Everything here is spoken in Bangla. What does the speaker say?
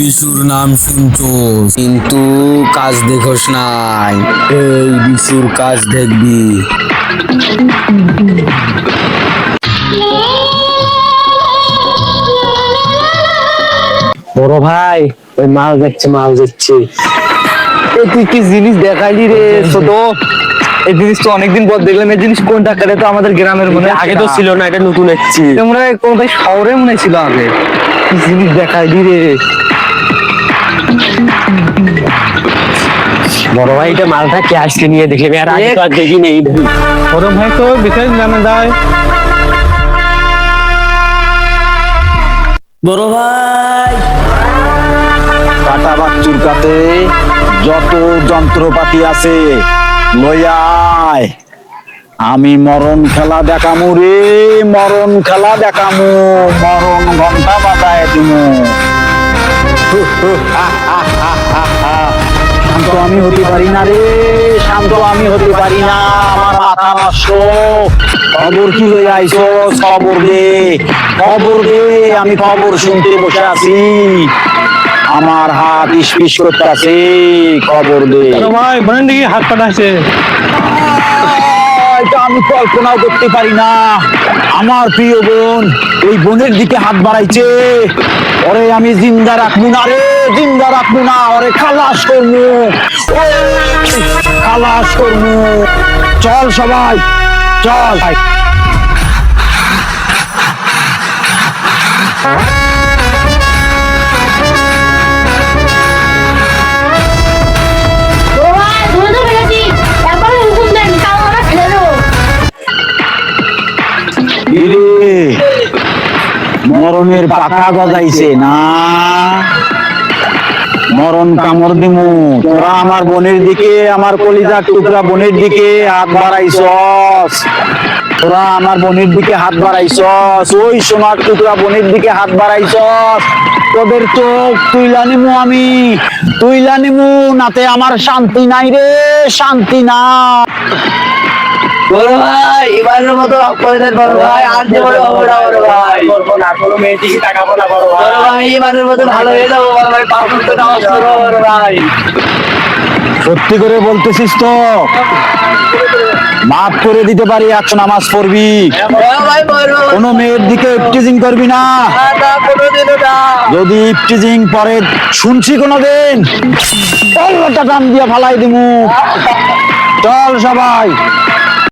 বিশুর নাম শুনছো, কিন্তু কাজ দেখোস নাই। এই বিশুর কাজ দেখবি। বড় ভাই, ওই মাল যাচ্ছে। তুই কি জিনিস দেখাইলি রে ছোট? এই জিনিস তো অনেকদিন পর দেখলাম। এই জিনিস কোনটা? এটা তো আমাদের গ্রামের মনে হয়, আগে তো ছিল না, এটা নতুন এসেছে। মনে হয় কোনটাই শহরে মনে ছিল আগে। কি জিনিস দেখাইলি রে বড় ভাই? এটা মালটা কে আজকে নিয়ে দেখলাম, এর আগে তো আর দেখি নেই। বড় ভাই তো বিশেষ জানা যায়। বড় ভাই, কাটা বাচ্চুর কাতে যত যন্ত্রপাতি আছে লইয়ায়, আমি মরণ খেলা দেখামু রে, মরণ খেলা দেখামু, মরণ ঘন্টা বাজায় দিমু। শান্ত আমি হতে পারি না রে, শান্ত আমি হতে পারি না, আমার মাথা নষ্ট। খবর কি লইয়া আইছস? খবর দে, খবর দে, আমি খবর শুনতে বসে আছি। আমার হাত ইসপিস করতেছে, খবর দে। বড় ভাই বোনের দিকে হাত পাঠাচ্ছে। এটা আমি কল্পনাও করতে পারি না। আমার প্রিয় বোন ওই বোনের দিকে হাত বাড়াইছে। ওরে আমি জিন্দা রাখবো না রে, জিন্দা রাখবো না, ওরে খালাস করবো, খালাস করবো। চল সবাই চল। মরণের পাখা গজাইছে না, মরণ কামড় দিমু। তোরা আমার বোনের দিকে, আমার কলিজার টুকরা বোনের দিকে হাত বাড়াইছস, তোরা আমার বোনের দিকে হাত বাড়াইছস, ওই সোনার টুকরা বোনের দিকে হাত বাড়াইছস। তোদের চোখ তুইলা নিমু আমি, তুইলা নিমু, নাতে আমার শান্তি নাই রে, শান্তি না। বড় ভাই, এবারের মতো করে দেন বড় ভাই, আর যে বড় বড় ভাই বলবো না, কোনো মেয়ের দিকে তাকাবো না বড় ভাই। বড় ভাই, এবারের মতো ভালো হয়ে যাবো বড় ভাই, পাপড় তো নামাজ পড়ো বড় ভাই। সত্যি করে বলতেছিস তো? মাফ করে দিতে পারি, আজ নামাজ পড়বি, বড় ভাই বড় কোনো মেয়ের দিকে ইফটিজিং করবি না। না, কোনোদিনও না। যদি ইফটিজিং পরে শুনছি কোনোদিন, টান দিয়ে ফালাই দিমু। চল সবাই।